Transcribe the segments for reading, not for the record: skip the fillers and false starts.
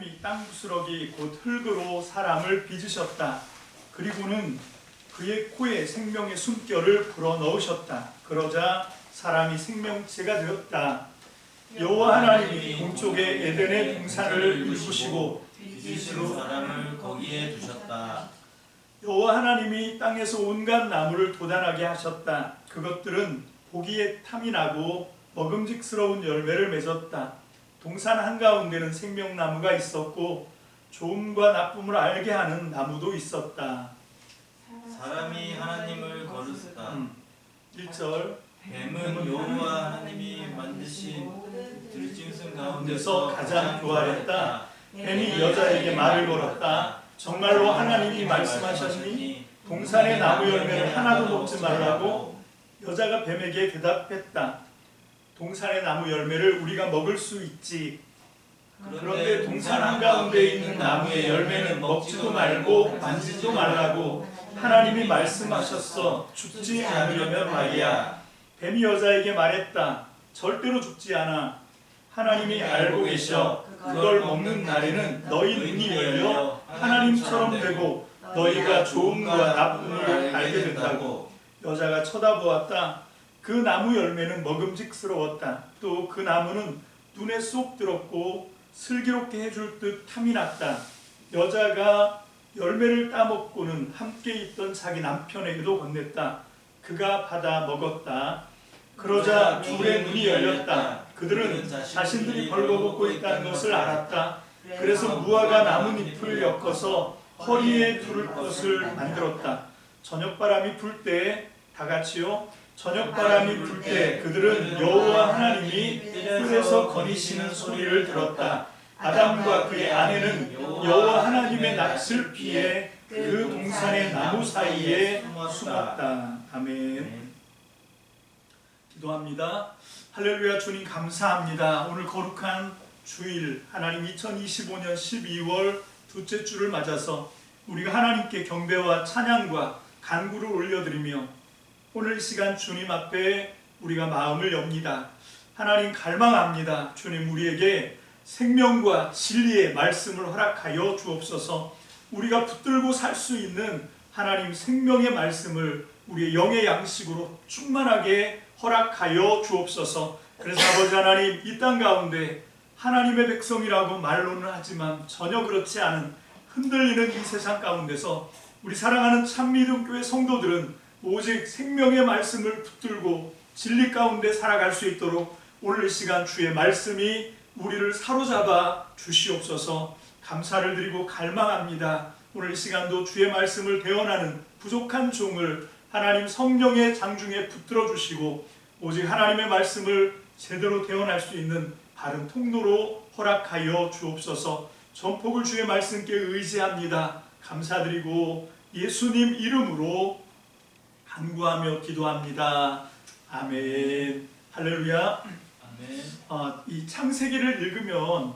하나님이 땅 부스러기 곧 흙으로 사람을 빚으셨다. 그리고는 그의 코에 생명의 숨결을 불어넣으셨다. 그러자 사람이 생명체가 되었다. 여호와 하나님이 동쪽의 에덴의 동산을 일구시고 빚으시고 사람을 거기에 두셨다. 여호와 하나님이 땅에서 온갖 나무를 돋아나게 하셨다. 그것들은 보기에 탐이 나고 먹음직스러운 열매를 맺었다. 동산 한가운데는 생명나무가 있었고 좋음과 나쁨을 알게 하는 나무도 있었다. 사람이 하나님을 거르었다. 1절 뱀은 여호와 하나님이 만드신 들짐승 가운데서 가운데서 가장 교활했다. 뱀이 여자에게 말을 걸었다. 정말로 하나님이 말씀하셨니? 동산의 나무 열매를 하나도 먹지 말라고. 여자가 뱀에게 대답했다. 동산의 나무 열매를 우리가 먹을 수 있지. 그런데 동산 한가운데 있는 나무의 열매는 먹지도 말고 만지지도 말라고 하나님이 말씀하셨어. 죽지 않으려면 말이야. 뱀이 여자에게 말했다. 절대로 죽지 않아. 하나님이 알고 계셔. 그걸 먹는 날에는 너희 눈이 열려 하나님처럼 되고 너희가 좋음과 나쁨을 알게 된다고. 여자가 쳐다보았다. 그 나무 열매는 먹음직스러웠다. 또 그 나무는 눈에 쏙 들었고 슬기롭게 해줄 듯 탐이 났다. 여자가 열매를 따먹고는 함께 있던 자기 남편에게도 건넸다. 그가 받아 먹었다. 그러자 둘의 눈이 열렸다. 그들은 자신들이 벌거벗고 있다는 것을 알았다. 그래서 무화과 나뭇잎을 엮어서 허리에 두를 것을 만들었다. 저녁바람이 불 때 다 같이요. 저녁바람이 불 때 그들은 여호와 하나님이 뜰에서 거니시는 소리를 들었다. 아담과 그의 아내는 여호와 하나님의 낯을 피해 그 동산의 나무 사이에 숨었다. 아멘. 기도합니다. 할렐루야. 주님 감사합니다. 오늘 거룩한 주일 하나님 2025년 12월 둘째 주를 맞아서 우리가 하나님께 경배와 찬양과 간구를 올려드리며 오늘 이 시간 주님 앞에 우리가 마음을 엽니다. 하나님 갈망합니다. 주님 우리에게 생명과 진리의 말씀을 허락하여 주옵소서. 우리가 붙들고 살 수 있는 하나님 생명의 말씀을 우리의 영의 양식으로 충만하게 허락하여 주옵소서. 그래서 아버지 하나님 이 땅 가운데 하나님의 백성이라고 말로는 하지만 전혀 그렇지 않은 흔들리는 이 세상 가운데서 우리 사랑하는 참믿음교회 성도들은 오직 생명의 말씀을 붙들고 진리 가운데 살아갈 수 있도록 오늘 이 시간 주의 말씀이 우리를 사로잡아 주시옵소서. 감사를 드리고 갈망합니다. 오늘 이 시간도 주의 말씀을 대언하는 부족한 종을 하나님 성령의 장중에 붙들어 주시고 오직 하나님의 말씀을 제대로 대언할 수 있는 바른 통로로 허락하여 주옵소서. 전폭을 주의 말씀께 의지합니다. 감사드리고 예수님 이름으로 간구하며 기도합니다. 아멘. 할렐루야. 아멘. 이 창세기를 읽으면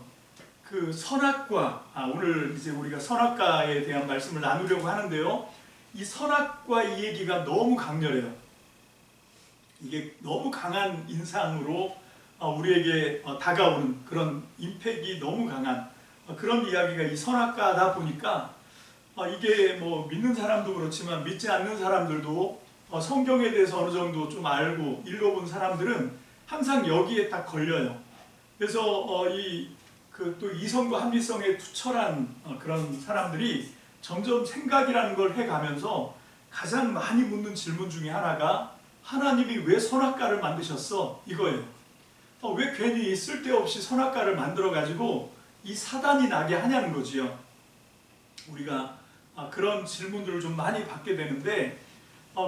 그 선악과 오늘 이제 우리가 선악과에 대한 말씀을 나누려고 하는데요. 이 선악과 이 얘기가 너무 강렬해요. 이게 너무 강한 인상으로 우리에게 다가오는 그런 임팩이 너무 강한 그런 이야기가 이 선악과다 보니까 이게 뭐 믿는 사람도 그렇지만 믿지 않는 사람들도 성경에 대해서 어느 정도 좀 알고 읽어본 사람들은 항상 여기에 딱 걸려요. 그래서 또 이성과 합리성에 투철한 그런 사람들이 점점 생각이라는 걸 해가면서 가장 많이 묻는 질문 중에 하나가 하나님이 왜 선악과를 만드셨어? 이거예요. 왜 괜히 쓸데없이 선악과를 만들어가지고 이 사단이 나게 하냐는 거지요. 우리가 그런 질문들을 좀 많이 받게 되는데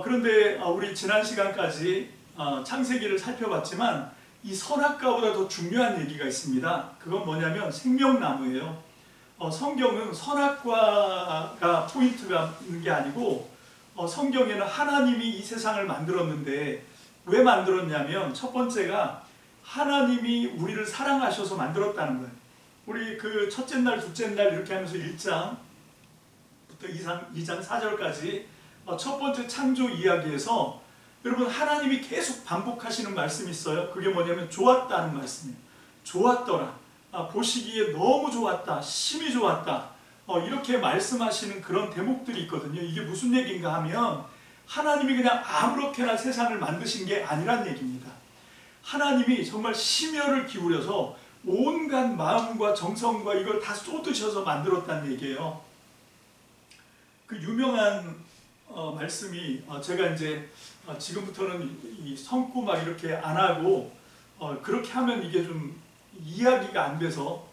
그런데 우리 지난 시간까지 창세기를 살펴봤지만 이 선악과보다 더 중요한 얘기가 있습니다. 그건 뭐냐면 생명나무예요. 성경은 선악과가 포인트가 있는 게 아니고 성경에는 하나님이 이 세상을 만들었는데 왜 만들었냐면 첫 번째가 하나님이 우리를 사랑하셔서 만들었다는 거예요. 우리 그 첫째 날, 둘째 날 이렇게 하면서 1장부터 2장 4절까지 첫 번째 창조 이야기에서 여러분 하나님이 계속 반복하시는 말씀이 있어요. 그게 뭐냐면 좋았다는 말씀이에요. 좋았더라. 보시기에 너무 좋았다, 심히 좋았다, 이렇게 말씀하시는 그런 대목들이 있거든요. 이게 무슨 얘기인가 하면 하나님이 그냥 아무렇게나 세상을 만드신 게 아니란 얘기입니다. 하나님이 정말 심혈을 기울여서 온갖 마음과 정성과 이걸 다 쏟으셔서 만들었다는 얘기예요. 그 유명한 말씀이 제가 이제 지금부터는 이 성구 막 이렇게 안 하고 그렇게 하면 이게 좀 이야기가 안 돼서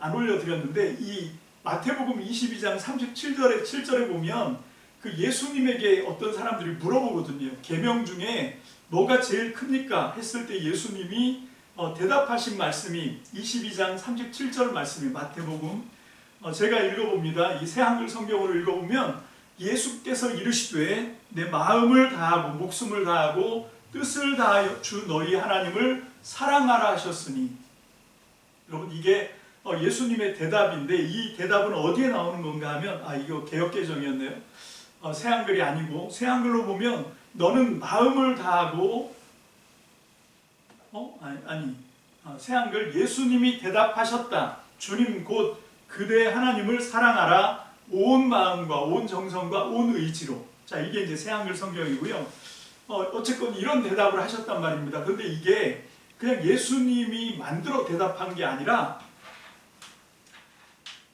안 올려드렸는데, 이 마태복음 22장 37절에 보면 그 예수님에게 어떤 사람들이 물어보거든요. 계명 중에 뭐가 제일 큽니까? 했을 때 예수님이 대답하신 말씀이 22장 37절 말씀이 마태복음, 제가 읽어봅니다. 이 새한글 성경으로 읽어보면 예수께서 이르시되 내 마음을 다하고 목숨을 다하고 뜻을 다하여 주 너희 하나님을 사랑하라 하셨으니. 여러분, 이게 예수님의 대답인데, 이 대답은 어디에 나오는 건가 하면 이거 개역개정이었네요. 새한글이 아니고, 새한글로 보면 너는 마음을 다하고 새한글 예수님이 대답하셨다. 주님 곧 그대 하나님을 사랑하라 온 마음과 온 정성과 온 의지로. 자, 이게 이제 새한글 성경이고요. 어쨌건 이런 대답을 하셨단 말입니다. 그런데 이게 그냥 예수님이 만들어 대답한 게 아니라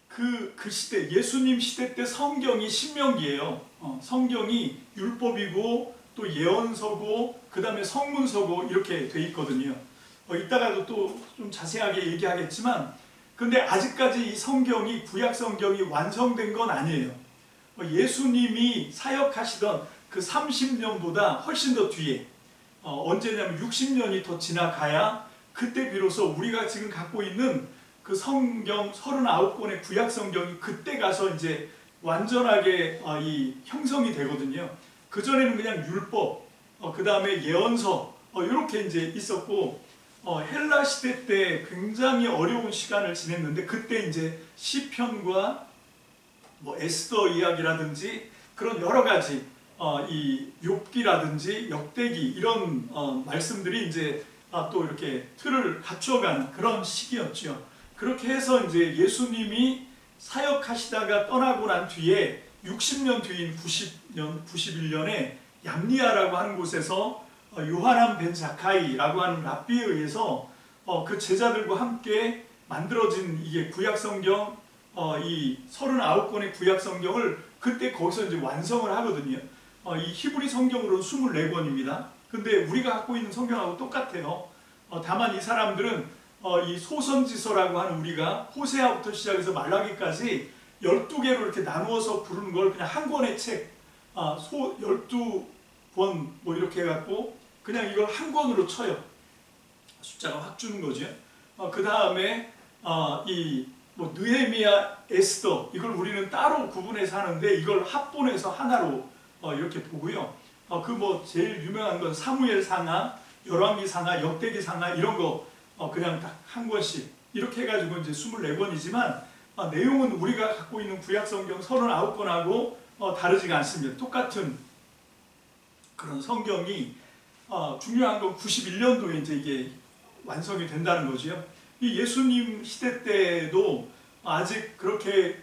그 시대, 예수님 시대 때 성경이 신명기예요. 성경이 율법이고 또 예언서고 그 다음에 성문서고 이렇게 돼 있거든요. 이따가도 또 좀 자세하게 얘기하겠지만, 근데 아직까지 이 성경이, 구약 성경이 완성된 건 아니에요. 예수님이 사역하시던 그 30년보다 훨씬 더 뒤에, 언제냐면 60년이 더 지나가야 그때 비로소 우리가 지금 갖고 있는 그 성경 39권의 구약 성경이 그때 가서 이제 완전하게 이 형성이 되거든요. 그전에는 그냥 율법, 그 다음에 예언서, 이렇게 이제 있었고, 헬라 시대 때 굉장히 어려운 시간을 지냈는데, 그때 이제 시편과 뭐 에스더 이야기라든지 그런 여러 가지 이 욥기라든지 역대기 이런 말씀들이 이제 또 이렇게 틀을 갖춰가는 그런 시기였죠. 그렇게 해서 이제 예수님이 사역하시다가 떠나고 난 뒤에 60년 뒤인 91년에 얌리아라고 하는 곳에서 요하난 벤 자카이라고 하는 랍비에 의해서 그 제자들과 함께 만들어진 이게 구약 성경, 이 39권의 구약 성경을 그때 거기서 이제 완성을 하거든요. 이 히브리 성경으로는 24권입니다. 근데 우리가 갖고 있는 성경하고 똑같아요. 다만 이 사람들은 이 소선지서라고 하는, 우리가 호세아부터 시작해서 말라기까지 12개로 이렇게 나누어서 부르는 걸 그냥 한 권의 책, 12권 뭐 이렇게 해갖고 그냥 이걸 한 권으로 쳐요. 숫자가 확 주는 거죠. 그 다음에 이 뭐 느헤미야, 에스더, 이걸 우리는 따로 구분해서 하는데 이걸 합본해서 하나로 이렇게 보고요. 그 뭐 제일 유명한 건 사무엘 상하, 열왕기 상하, 역대기 상하 이런 거 그냥 딱 한 권씩 이렇게 해가지고 이제 24권이지만 내용은 우리가 갖고 있는 구약 성경 39권하고 다르지가 않습니다. 똑같은 그런 성경이 중요한 건 91년도에 이제 이게 완성이 된다는 거죠. 이 예수님 시대 때도 아직 그렇게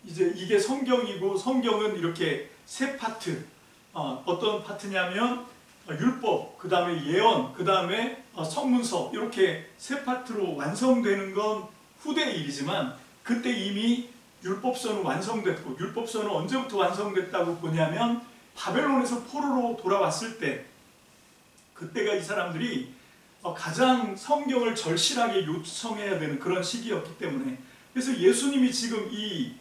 이제 이게 성경이고, 성경은 이렇게 세 파트, 어떤 파트냐면 율법, 그 다음에 예언, 그 다음에 성문서, 이렇게 세 파트로 완성되는 건 후대의 일이지만, 그때 이미 율법서는 완성됐고, 율법서는 언제부터 완성됐다고 보냐면 바벨론에서 포로로 돌아왔을 때, 그때가 이 사람들이 가장 성경을 절실하게 요청해야 되는 그런 시기였기 때문에, 그래서 예수님이 지금 이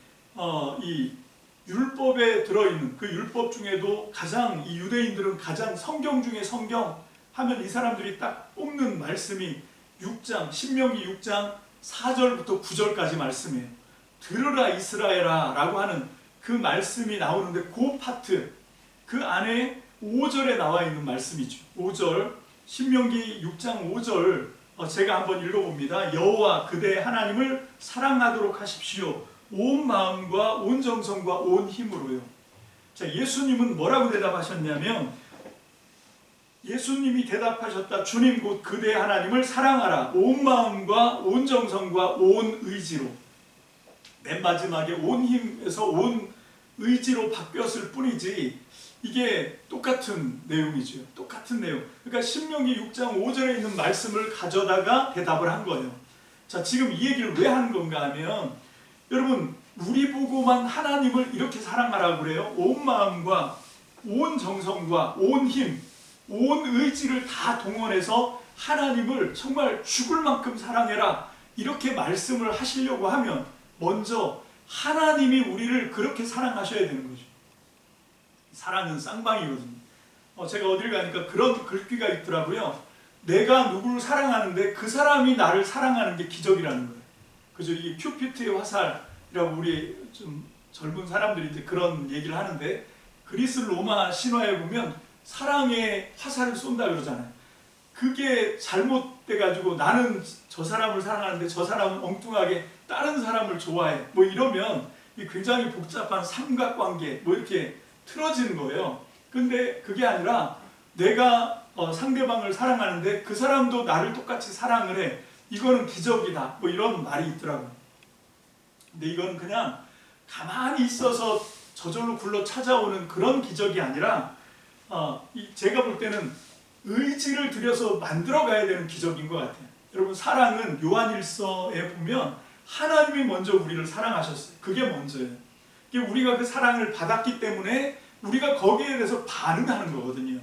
율법에 들어있는 그 율법 중에도 가장, 이 유대인들은 가장 성경 중에 성경 하면 이 사람들이 딱 뽑는 말씀이 6장, 신명기 6장 4절부터 9절까지 말씀이에요. 들으라 이스라엘아 라고 하는 그 말씀이 나오는데, 그 파트, 그 안에 5절에 나와 있는 말씀이죠. 5절, 신명기 6장 5절 제가 한번 읽어봅니다. 여호와 그대 하나님을 사랑하도록 하십시오. 온 마음과 온 정성과 온 힘으로요. 자, 예수님은 뭐라고 대답하셨냐면, 예수님이 대답하셨다. 주님 곧 그대 하나님을 사랑하라. 온 마음과 온 정성과 온 의지로. 맨 마지막에 온 힘에서 온 의지로 바뀌었을 뿐이지 이게 똑같은 내용이죠. 똑같은 내용. 그러니까 신명기 6장 5절에 있는 말씀을 가져다가 대답을 한 거예요. 자, 지금 이 얘기를 왜 하는 건가 하면 여러분 우리 보고만 하나님을 이렇게 사랑하라고 그래요. 온 마음과 온 정성과 온 힘, 온 의지를 다 동원해서 하나님을 정말 죽을 만큼 사랑해라 이렇게 말씀을 하시려고 하면 먼저 하나님이 우리를 그렇게 사랑하셔야 되는 거죠. 사랑은 쌍방이거든요. 제가 어딜 가니까 그런 글귀가 있더라고요. 내가 누구를 사랑하는데 그 사람이 나를 사랑하는 게 기적이라는 거예요. 그죠? 이게 큐피트의 화살이라고 우리 좀 젊은 사람들이 이제 그런 얘기를 하는데 그리스 로마 신화에 보면 사랑의 화살을 쏜다 그러잖아요. 그게 잘못돼가지고 나는 저 사람을 사랑하는데 저 사람은 엉뚱하게 다른 사람을 좋아해. 뭐 이러면 굉장히 복잡한 삼각관계 뭐 이렇게 틀어지는 거예요. 근데 그게 아니라 내가 상대방을 사랑하는데 그 사람도 나를 똑같이 사랑을 해. 이거는 기적이다. 뭐 이런 말이 있더라고요. 근데 이거는 그냥 가만히 있어서 저절로 굴러 찾아오는 그런 기적이 아니라 제가 볼 때는 의지를 들여서 만들어 가야 되는 기적인 것 같아요. 여러분 사랑은 요한일서에 보면 하나님이 먼저 우리를 사랑하셨어요. 그게 먼저예요. 우리가 그 사랑을 받았기 때문에 우리가 거기에 대해서 반응하는 거거든요.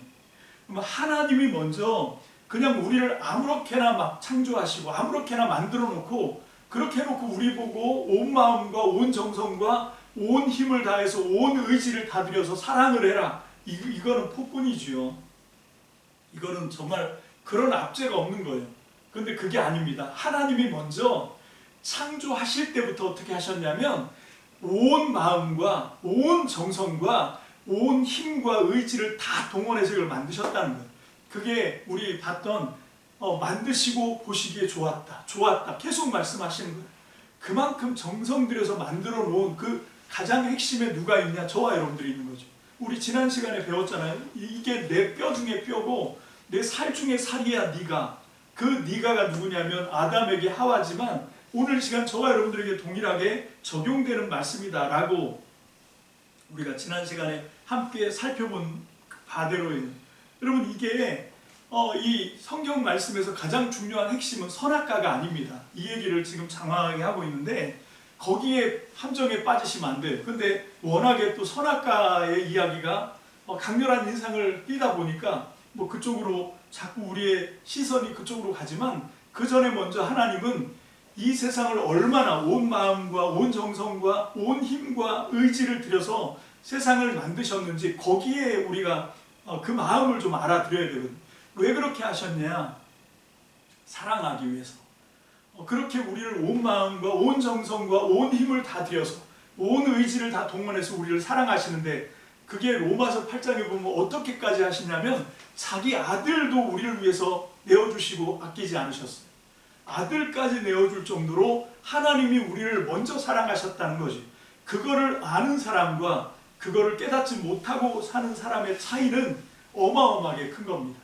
하나님이 먼저 그냥 우리를 아무렇게나 막 창조하시고 아무렇게나 만들어 놓고 그렇게 해놓고 우리 보고 온 마음과 온 정성과 온 힘을 다해서 온 의지를 다 들여서 사랑을 해라. 이거는 폭군이지요. 이거는 정말 그런 압제가 없는 거예요. 그런데 그게 아닙니다. 하나님이 먼저 창조하실 때부터 어떻게 하셨냐면 온 마음과 온 정성과 온 힘과 의지를 다 동원해서 이걸 만드셨다는 거예요. 그게 우리 봤던 만드시고 보시기에 좋았다. 좋았다. 계속 말씀하시는 거예요. 그만큼 정성 들여서 만들어 놓은 그 가장 핵심에 누가 있냐? 저와 여러분들이 있는 거죠. 우리 지난 시간에 배웠잖아요. 이게 내 뼈 중에 뼈고 내 살 중에 살이야 네가. 그 네가가 누구냐면 아담에게 하와지만 오늘 시간 저와 여러분들에게 동일하게 적용되는 말씀이다 라고 우리가 지난 시간에 함께 살펴본 바대로예요. 여러분 이게 이 성경 말씀에서 가장 중요한 핵심은 선악과가 아닙니다. 이 얘기를 지금 장황하게 하고 있는데 거기에 함정에 빠지시면 안 돼요. 근데 워낙에 또 선악과의 이야기가 강렬한 인상을 띠다 보니까 뭐 그쪽으로 자꾸 우리의 시선이 그쪽으로 가지만 그 전에 먼저 하나님은 이 세상을 얼마나 온 마음과 온 정성과 온 힘과 의지를 들여서 세상을 만드셨는지 거기에 우리가 그 마음을 좀 알아들여야 되거든요. 왜 그렇게 하셨냐? 사랑하기 위해서. 그렇게 우리를 온 마음과 온 정성과 온 힘을 다 들여서 온 의지를 다 동원해서 우리를 사랑하시는데 그게 로마서 8장에 보면 어떻게까지 하시냐면 자기 아들도 우리를 위해서 내어주시고 아끼지 않으셨어요. 아들까지 내어줄 정도로 하나님이 우리를 먼저 사랑하셨다는 거지. 그거를 아는 사람과 그거를 깨닫지 못하고 사는 사람의 차이는 어마어마하게 큰 겁니다.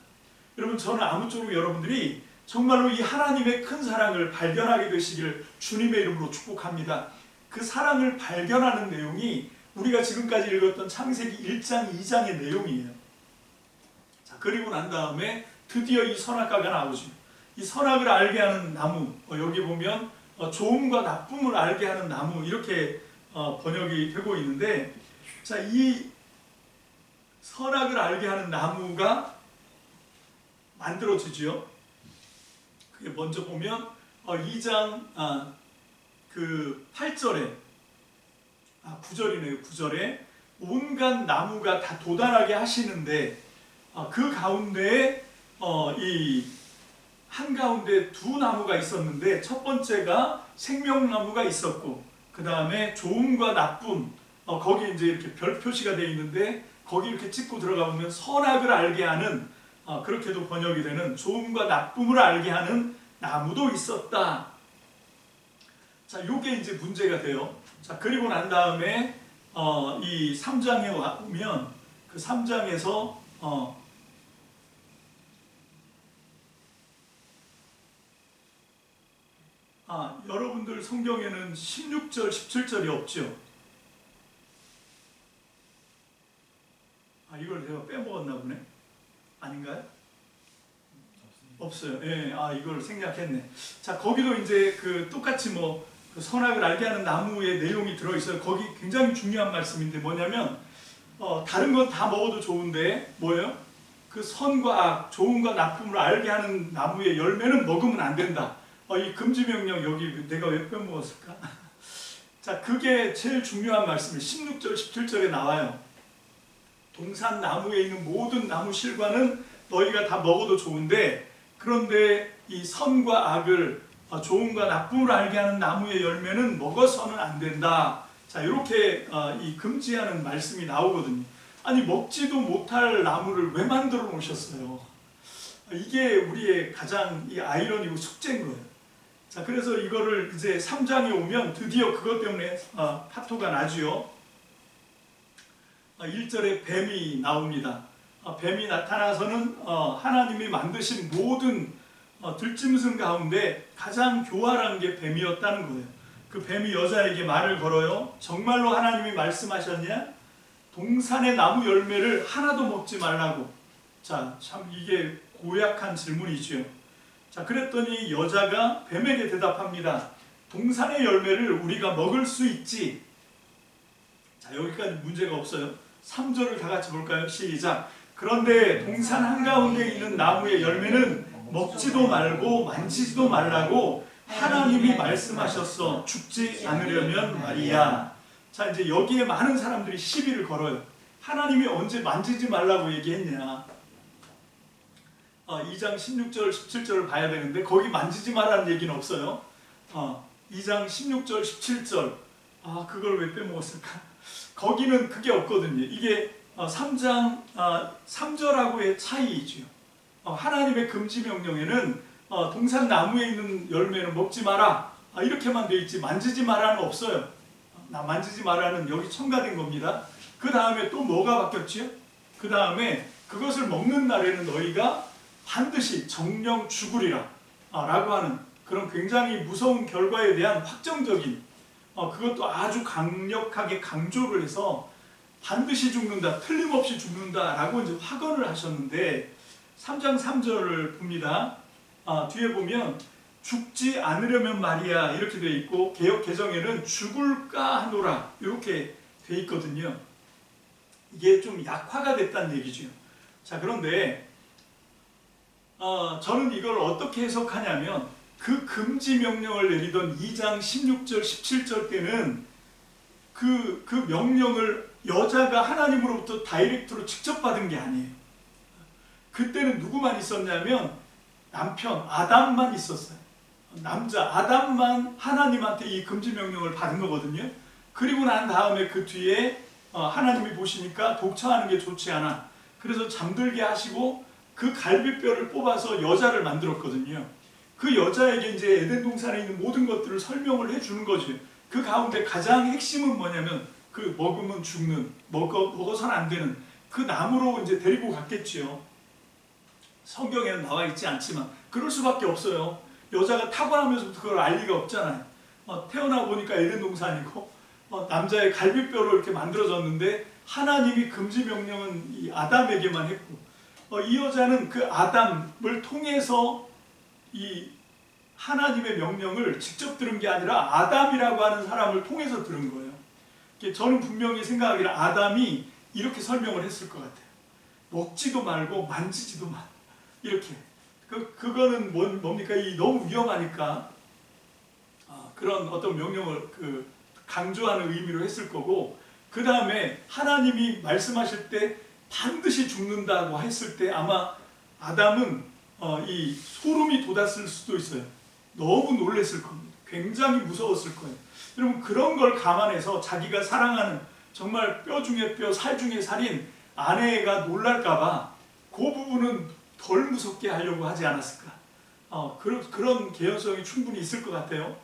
여러분 저는 아무쪼록 여러분들이 정말로 이 하나님의 큰 사랑을 발견하게 되시기를 주님의 이름으로 축복합니다. 그 사랑을 발견하는 내용이 우리가 지금까지 읽었던 창세기 1장, 2장의 내용이에요. 자, 그리고 난 다음에 드디어 이 선악과가 나오죠. 이 선악을 알게 하는 나무, 여기 보면 좋음과 나쁨을 알게 하는 나무 이렇게 번역이 되고 있는데 자, 이 선악을 알게 하는 나무가 만들어지죠. 그게 먼저 보면 2장 그 8절에 9절이네요. 9절에 온갖 나무가 다 도달하게 하시는데 그 가운데에 이 한가운데 두 나무가 있었는데 첫 번째가 생명나무가 있었고 그 다음에 좋음과 나쁨 거기 이제 이렇게 별 표시가 되어 있는데 거기 이렇게 찍고 들어가 보면 선악을 알게 하는 그렇게도 번역이 되는 좋음과 나쁨을 알게 하는 나무도 있었다. 자, 요게 이제 문제가 돼요. 자, 그리고 난 다음에 이 3장에 오면 그 3장에서 여러분들 성경에는 16절, 17절이 없죠? 이걸 제가 빼먹었나 보네. 아닌가요? 없어요. 예, 이걸 생략했네. 자, 거기도 이제 똑같이 그 선악을 알게 하는 나무의 내용이 들어있어요. 거기 굉장히 중요한 말씀인데 뭐냐면, 다른 건 다 먹어도 좋은데, 뭐예요? 그 선과 악, 좋은과 나쁨을 알게 하는 나무의 열매는 먹으면 안 된다. 이 금지명령 여기 내가 왜 빼먹었을까? 자, 그게 제일 중요한 말씀이에요. 16절, 17절에 나와요. 동산 나무에 있는 모든 나무 실과는 너희가 다 먹어도 좋은데, 그런데 이 선과 악을, 좋은과 나쁨을 알게 하는 나무의 열매는 먹어서는 안 된다. 자, 이렇게 이 금지하는 말씀이 나오거든요. 아니, 먹지도 못할 나무를 왜 만들어 놓으셨어요? 이게 우리의 가장 이 아이러니고 숙제인 거예요. 자, 그래서 이거를 이제 3장에 오면 드디어 그것 때문에 파토가 나지요. 1절에 뱀이 나옵니다. 뱀이 나타나서는 하나님이 만드신 모든 들짐승 가운데 가장 교활한 게 뱀이었다는 거예요. 그 뱀이 여자에게 말을 걸어요. 정말로 하나님이 말씀하셨냐? 동산의 나무 열매를 하나도 먹지 말라고. 자, 참 이게 고약한 질문이죠. 자, 그랬더니 여자가 뱀에게 대답합니다. 동산의 열매를 우리가 먹을 수 있지. 자, 여기까지 문제가 없어요. 3절을 다 같이 볼까요? 시작. 그런데 동산 한가운데 있는 나무의 열매는 먹지도 말고 만지지도 말라고 하나님이 말씀하셨어. 죽지 않으려면 말이야. 자, 이제 여기에 많은 사람들이 시비를 걸어요. 하나님이 언제 만지지 말라고 얘기했냐? 2장 16절, 17절을 봐야 되는데 거기 만지지 말라는 얘기는 없어요. 2장 16절, 17절. 그걸 왜 빼먹었을까? 거기는 그게 없거든요. 이게 3장 3절하고의 차이이죠. 하나님의 금지 명령에는 동산 나무에 있는 열매는 먹지 마라. 이렇게만 돼 있지 만지지 마라는 없어요. 만지지 마라는 여기 첨가된 겁니다. 그 다음에 또 뭐가 바뀌었지요? 그 다음에 그것을 먹는 날에는 너희가 반드시 정령 죽으리라 라고 하는 그런 굉장히 무서운 결과에 대한 확정적인 그것도 아주 강력하게 강조를 해서 반드시 죽는다, 틀림없이 죽는다 라고 이제 확언을 하셨는데 3장 3절을 봅니다. 뒤에 보면 죽지 않으려면 말이야 이렇게 되어 있고 개역 개정에는 죽을까 하노라 이렇게 되어 있거든요. 이게 좀 약화가 됐다는 얘기죠. 자, 그런데 저는 이걸 어떻게 해석하냐면 그 금지 명령을 내리던 2장 16절 17절 때는 그 명령을 여자가 하나님으로부터 다이렉트로 직접 받은 게 아니에요. 그때는 누구만 있었냐면 남편 아담만 있었어요. 남자 아담만 하나님한테 이 금지 명령을 받은 거거든요. 그리고 난 다음에 그 뒤에 하나님이 보시니까 독처하는 게 좋지 않아. 그래서 잠들게 하시고 그 갈비뼈를 뽑아서 여자를 만들었거든요. 그 여자에게 이제 에덴 동산에 있는 모든 것들을 설명을 해주는 거죠. 그 가운데 가장 핵심은 뭐냐면 그 먹으면 죽는, 먹어서는 안 되는 그 나무로 이제 데리고 갔겠지요. 성경에는 나와 있지 않지만 그럴 수밖에 없어요. 여자가 타고나면서부터 그걸 알 리가 없잖아요. 태어나 보니까 에덴 동산이고 남자의 갈비뼈로 이렇게 만들어졌는데 하나님이 금지 명령은 이 아담에게만 했고 이 여자는 그 아담을 통해서 이 하나님의 명령을 직접 들은 게 아니라 아담이라고 하는 사람을 통해서 들은 거예요. 저는 분명히 생각하기를 아담이 이렇게 설명을 했을 것 같아요. 먹지도 말고 만지지도 마. 이렇게. 그거는 뭡니까? 이 너무 위험하니까 그런 어떤 명령을 강조하는 의미로 했을 거고, 그 다음에 하나님이 말씀하실 때 반드시 죽는다고 했을 때 아마 아담은 이 소름이 돋았을 수도 있어요. 너무 놀랐을 겁니다. 굉장히 무서웠을 거예요. 여러분, 그런 걸 감안해서 자기가 사랑하는 정말 뼈 중에 뼈, 살 중에 살인 아내가 놀랄까봐 그 부분은 덜 무섭게 하려고 하지 않았을까. 그런 개연성이 충분히 있을 것 같아요.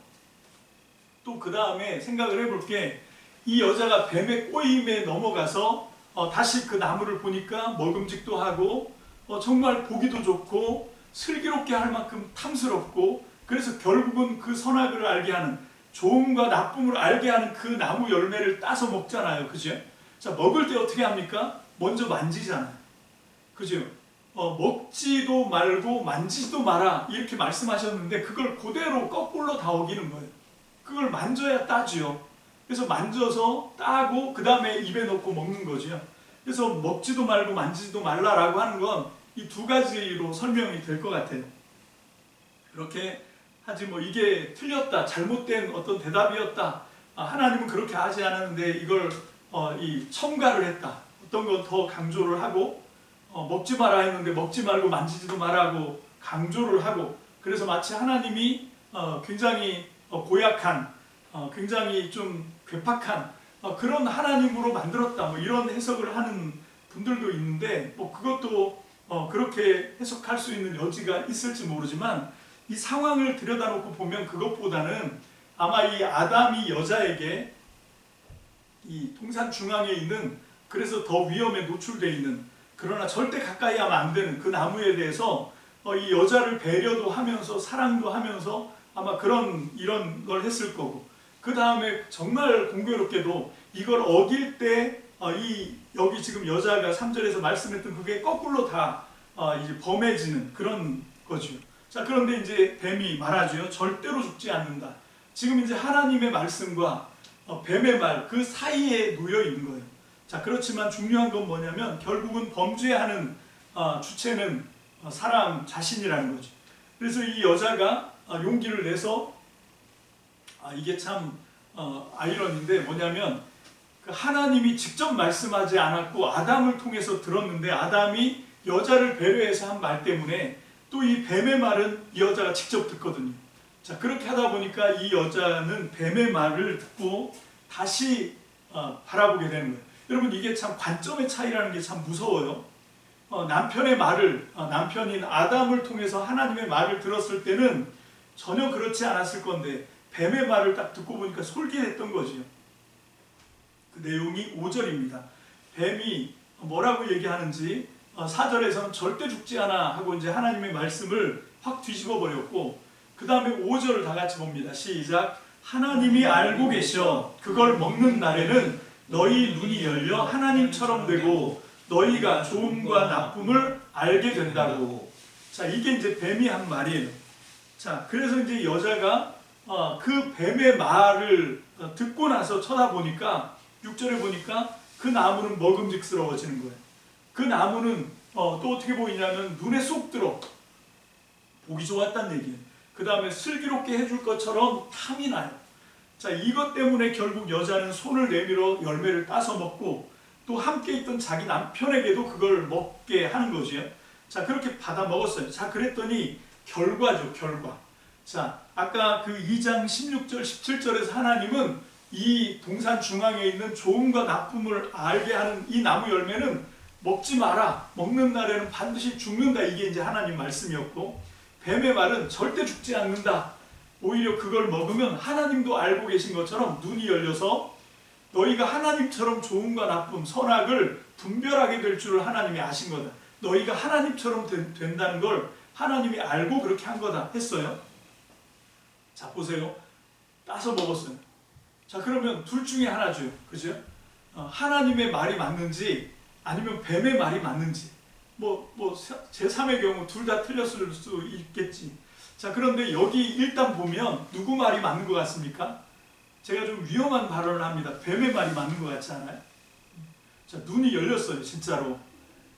또 그 다음에 생각을 해볼 게, 이 여자가 뱀의 꼬임에 넘어가서 다시 그 나무를 보니까 먹음직도 하고 정말 보기도 좋고 슬기롭게 할 만큼 탐스럽고 그래서 결국은 그 선악을 알게 하는, 좋음과 나쁨을 알게 하는 그 나무 열매를 따서 먹잖아요. 그죠? 자, 먹을 때 어떻게 합니까? 먼저 만지잖아요. 그죠? 먹지도 말고 만지지도 마라 이렇게 말씀하셨는데 그걸 그대로 거꾸로 다 어기는 거예요. 그걸 만져야 따지요. 그래서 만져서 따고 그 다음에 입에 넣고 먹는 거죠. 그래서 먹지도 말고 만지지도 말라라고 하는 건 이 두 가지로 설명이 될 것 같아요. 그렇게 하지 뭐 이게 틀렸다, 잘못된 어떤 대답이었다, 하나님은 그렇게 하지 않았는데 이걸 이 첨가를 했다, 어떤 건 더 강조를 하고 먹지 마라 했는데 먹지 말고 만지지도 말라고 강조를 하고, 그래서 마치 하나님이 굉장히 고약한, 굉장히 좀 괴팍한 그런 하나님으로 만들었다, 뭐 이런 해석을 하는 분들도 있는데 뭐 그것도 그렇게 해석할 수 있는 여지가 있을지 모르지만 이 상황을 들여다놓고 보면 그것보다는 아마 이 아담이 여자에게 이 동산 중앙에 있는, 그래서 더 위험에 노출되어 있는, 그러나 절대 가까이 하면 안 되는 그 나무에 대해서 이 여자를 배려도 하면서 사랑도 하면서 아마 이런 걸 했을 거고, 그 다음에 정말 공교롭게도 이걸 어길 때 여기 지금 여자가 3절에서 말씀했던 그게 거꾸로 다 이제 범해지는 그런 거죠. 자, 그런데 이제 뱀이 말하죠. 절대로 죽지 않는다. 지금 이제 하나님의 말씀과 뱀의 말 그 사이에 놓여 있는 거예요. 자, 그렇지만 중요한 건 뭐냐면 결국은 범죄하는 주체는 사람 자신이라는 거죠. 그래서 이 여자가 용기를 내서 이게 참 아이러니인데 뭐냐면 하나님이 직접 말씀하지 않았고 아담을 통해서 들었는데 아담이 여자를 배려해서 한 말 때문에 또 이 뱀의 말은 이 여자가 직접 듣거든요. 자, 그렇게 하다 보니까 이 여자는 뱀의 말을 듣고 다시 바라보게 되는 거예요. 여러분, 이게 참 관점의 차이라는 게 참 무서워요. 남편의 말을, 남편인 아담을 통해서 하나님의 말을 들었을 때는 전혀 그렇지 않았을 건데 뱀의 말을 딱 듣고 보니까 솔깃했던 거죠. 그 내용이 5절입니다. 뱀이 뭐라고 얘기하는지 4절에서는 절대 죽지 않아 하고 이제 하나님의 말씀을 확 뒤집어 버렸고, 그 다음에 5절을 다 같이 봅니다. 시작. 하나님이 알고 계셔 그걸 먹는 날에는 너희 눈이 열려 하나님처럼 되고 너희가 좋음과 나쁨을 알게 된다고. 자, 이게 이제 뱀이 한 말이에요. 자, 그래서 이제 여자가 그 뱀의 말을 듣고 나서 쳐다보니까 6절에 보니까 그 나무는 먹음직스러워지는 거예요. 그 나무는 또 어떻게 보이냐면 눈에 쏙 들어 보기 좋았다는 얘기예요. 그 다음에 슬기롭게 해줄 것처럼 탐이 나요. 자, 이것 때문에 결국 여자는 손을 내밀어 열매를 따서 먹고 또 함께 있던 자기 남편에게도 그걸 먹게 하는 거죠. 자, 그렇게 받아 먹었어요. 자, 그랬더니 결과죠, 결과. 자, 아까 그 2장 16절 17절에서 하나님은 이 동산 중앙에 있는 좋음과 나쁨을 알게 하는 이 나무 열매는 먹지 마라, 먹는 날에는 반드시 죽는다, 이게 이제 하나님 말씀이었고, 뱀의 말은 절대 죽지 않는다, 오히려 그걸 먹으면 하나님도 알고 계신 것처럼 눈이 열려서 너희가 하나님처럼 좋음과 나쁨, 선악을 분별하게 될 줄을 하나님이 아신 거다. 너희가 하나님처럼 된다는 걸 하나님이 알고 그렇게 한 거다 했어요. 자, 보세요. 따서 먹었어요. 자, 그러면 둘 중에 하나죠. 그죠? 하나님의 말이 맞는지 아니면 뱀의 말이 맞는지, 제3의 경우 둘 다 틀렸을 수 있겠지. 자, 그런데 여기 일단 보면 누구 말이 맞는 것 같습니까? 제가 좀 위험한 발언을 합니다. 뱀의 말이 맞는 것 같지 않아요? 자, 눈이 열렸어요, 진짜로.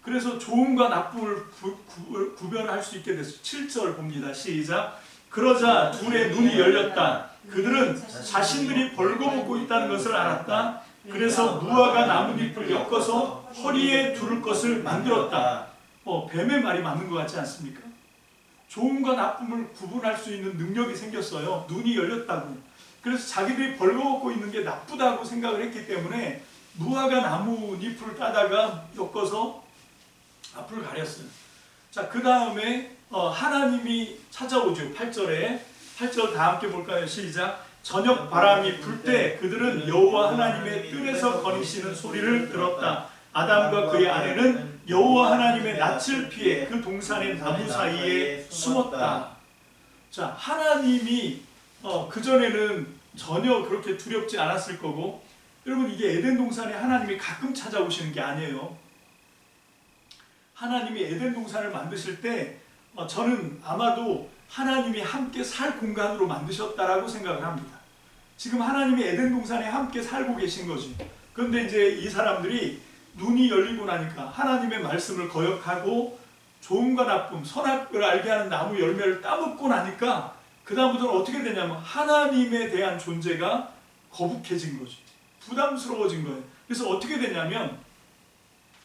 그래서 좋음과 나쁨을 구별할 수 있게 됐어요. 7절 봅니다. 시작. 그러자 둘의 눈이 열렸다. 그들은 자신들이 벌거벗고 있다는 것을 알았다. 그래서 무화과 나뭇잎을 엮어서 허리에 두를 것을 만들었다. 뱀의 말이 맞는 것 같지 않습니까? 좋음과 나쁨을 구분할 수 있는 능력이 생겼어요. 눈이 열렸다고. 그래서 자기들이 벌거벗고 있는 게 나쁘다고 생각을 했기 때문에 무화과 나뭇잎을 따다가 엮어서 앞을 가렸어요. 자, 그 다음에 하나님이 찾아오죠. 8절 다 함께 볼까요? 시작. 저녁 바람이 불 때 그들은 여호와 하나님의 뜰에서 거니시는 소리를 들었다. 아담과 그의 아내는 여호와 하나님의 낯을 피해 그 동산의 나무 사이에 숨었다. 자, 하나님이 그전에는 전혀 그렇게 두렵지 않았을 거고, 여러분 이게 에덴 동산에 하나님이 가끔 찾아오시는 게 아니에요. 하나님이 에덴 동산을 만드실 때 저는 아마도 하나님이 함께 살 공간으로 만드셨다라고 생각을 합니다. 지금 하나님이 에덴 동산에 함께 살고 계신 거지. 그런데 이제 이 사람들이 눈이 열리고 나니까 하나님의 말씀을 거역하고 좋음과 나쁨, 선악을 알게 하는 나무 열매를 따먹고 나니까 그 다음부터는 어떻게 되냐면 하나님에 대한 존재가 거북해진 거지. 부담스러워진 거예요. 그래서 어떻게 되냐면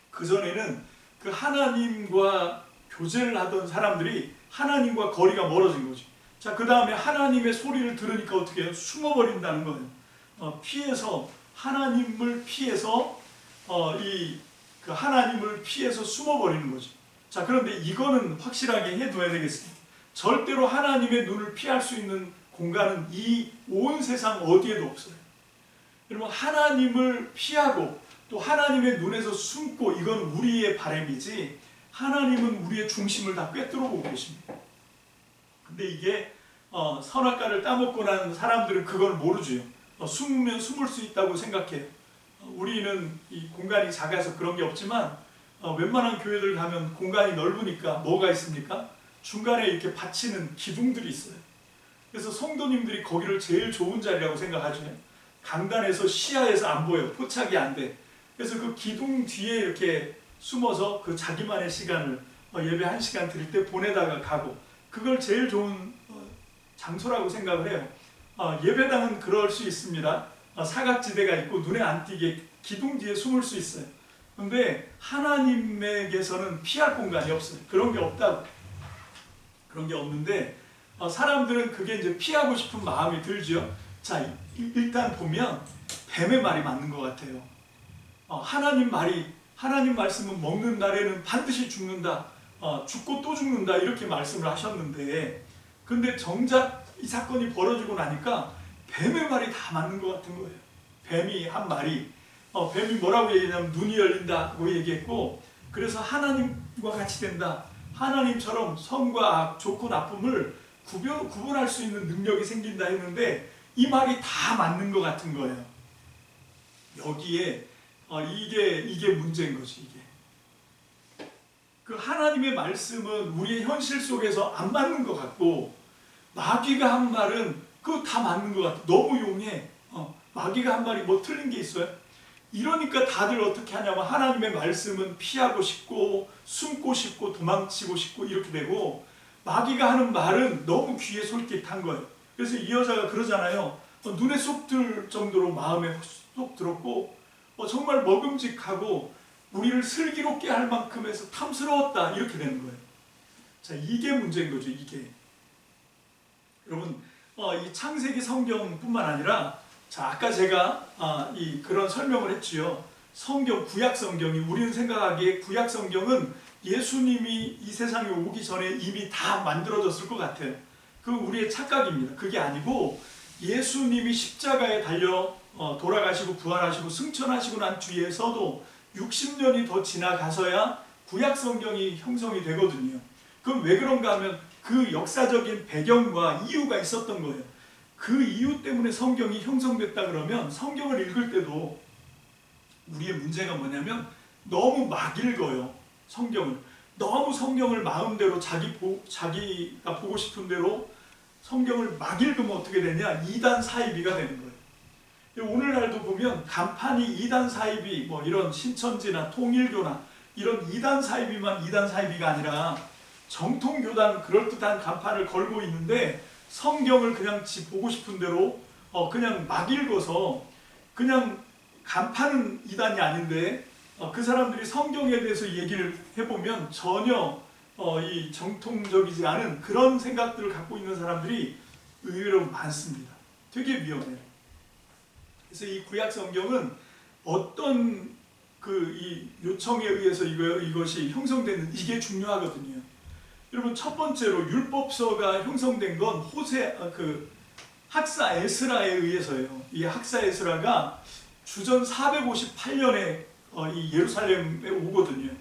그전에는 그 하나님과 교제를 하던 사람들이 하나님과 거리가 멀어진 거지. 자, 그 다음에 하나님의 소리를 들으니까 어떻게 해요? 숨어버린다는 거예요. 피해서 하나님을 피해서 그 하나님을 피해서 숨어버리는 거지. 자, 그런데 이거는 확실하게 해둬야 되겠습니다. 절대로 하나님의 눈을 피할 수 있는 공간은 이 온 세상 어디에도 없어요. 여러분, 하나님을 피하고 또 하나님의 눈에서 숨고 이건 우리의 바람이지 하나님은 우리의 중심을 다 꿰뚫어 보고 계십니다. 근데 이게 선악과를 따먹고 난 사람들은 그걸 모르죠. 숨으면 숨을 수 있다고 생각해요. 우리는 이 공간이 작아서 그런 게 없지만 웬만한 교회들 가면 공간이 넓으니까 뭐가 있습니까? 중간에 이렇게 받치는 기둥들이 있어요. 그래서 성도님들이 거기를 제일 좋은 자리라고 생각하죠. 강단에서 시야에서 안 보여. 포착이 안 돼. 그래서 그 기둥 뒤에 이렇게 숨어서 그 자기만의 시간을 예배 1시간 드릴 때 보내다가 가고, 그걸 제일 좋은 장소라고 생각을 해요. 예배당은 그럴 수 있습니다. 사각지대가 있고 눈에 안 띄게 기둥 뒤에 숨을 수 있어요. 근데 하나님에게서는 피할 공간이 없어요. 그런 게 없다고. 그런 게 없는데 사람들은 그게 이제 피하고 싶은 마음이 들죠. 자, 일단 보면 뱀의 말이 맞는 것 같아요. 하나님 말씀은 먹는 날에는 반드시 죽는다. 죽고 또 죽는다. 이렇게 말씀을 하셨는데, 근데 정작 이 사건이 벌어지고 나니까 뱀의 말이 다 맞는 것 같은 거예요. 뱀이 한 말이, 뱀이 뭐라고 얘기했냐면 눈이 열린다고 얘기했고, 그래서 하나님과 같이 된다. 하나님처럼 선과 악, 좋고 나쁨을 구분할 수 있는 능력이 생긴다 했는데 이 말이 다 맞는 것 같은 거예요. 여기에 이게 문제인 거지. 이게 그 하나님의 말씀은 우리의 현실 속에서 안 맞는 것 같고, 마귀가 한 말은 그거 다 맞는 것 같아. 너무 용해. 마귀가 한 말이 뭐 틀린 게 있어요? 이러니까 다들 어떻게 하냐면 하나님의 말씀은 피하고 싶고 숨고 싶고 도망치고 싶고 이렇게 되고, 마귀가 하는 말은 너무 귀에 솔깃한 거예요. 그래서 이 여자가 그러잖아요. 눈에 쏙 들 정도로 마음에 쏙 들었고 정말 먹음직하고 우리를 슬기롭게 할 만큼 해서 탐스러웠다. 이렇게 되는 거예요. 자, 이게 문제인 거죠. 이게. 여러분, 이 창세기 성경뿐만 아니라, 자, 아까 제가 그런 설명을 했지요. 성경, 구약 성경이, 우리는 생각하기에 구약 성경은 예수님이 이 세상에 오기 전에 이미 다 만들어졌을 것 같아요. 그건 우리의 착각입니다. 그게 아니고 예수님이 십자가에 달려 돌아가시고 부활하시고 승천하시고 난 뒤에서도 60년이 더 지나가서야 구약 성경이 형성이 되거든요. 그럼 왜 그런가 하면 그 역사적인 배경과 이유가 있었던 거예요. 그 이유 때문에 성경이 형성됐다 그러면 성경을 읽을 때도 우리의 문제가 뭐냐면 너무 막 읽어요. 성경을. 너무 성경을 마음대로 자기가 보고 싶은 대로 성경을 막 읽으면 어떻게 되냐? 이단 사이비가 되는 거예요. 오늘날도 보면 간판이 이단 사이비, 뭐 이런 신천지나 통일교나 이런 이단 사이비만 이단 사이비가 아니라 정통교단 그럴듯한 간판을 걸고 있는데 성경을 그냥 보고 싶은 대로 그냥 막 읽어서 그냥 간판은 이단이 아닌데 그 사람들이 성경에 대해서 얘기를 해보면 전혀 이 정통적이지 않은 그런 생각들을 갖고 있는 사람들이 의외로 많습니다. 되게 위험해요. 그래서 이 구약 성경은 어떤 이 요청에 의해서 이것이 형성되는 이게 중요하거든요. 여러분, 첫 번째로 율법서가 형성된 건 학사 에스라에 의해서예요. 이 학사 에스라가 주전 458년에 이 예루살렘에 오거든요.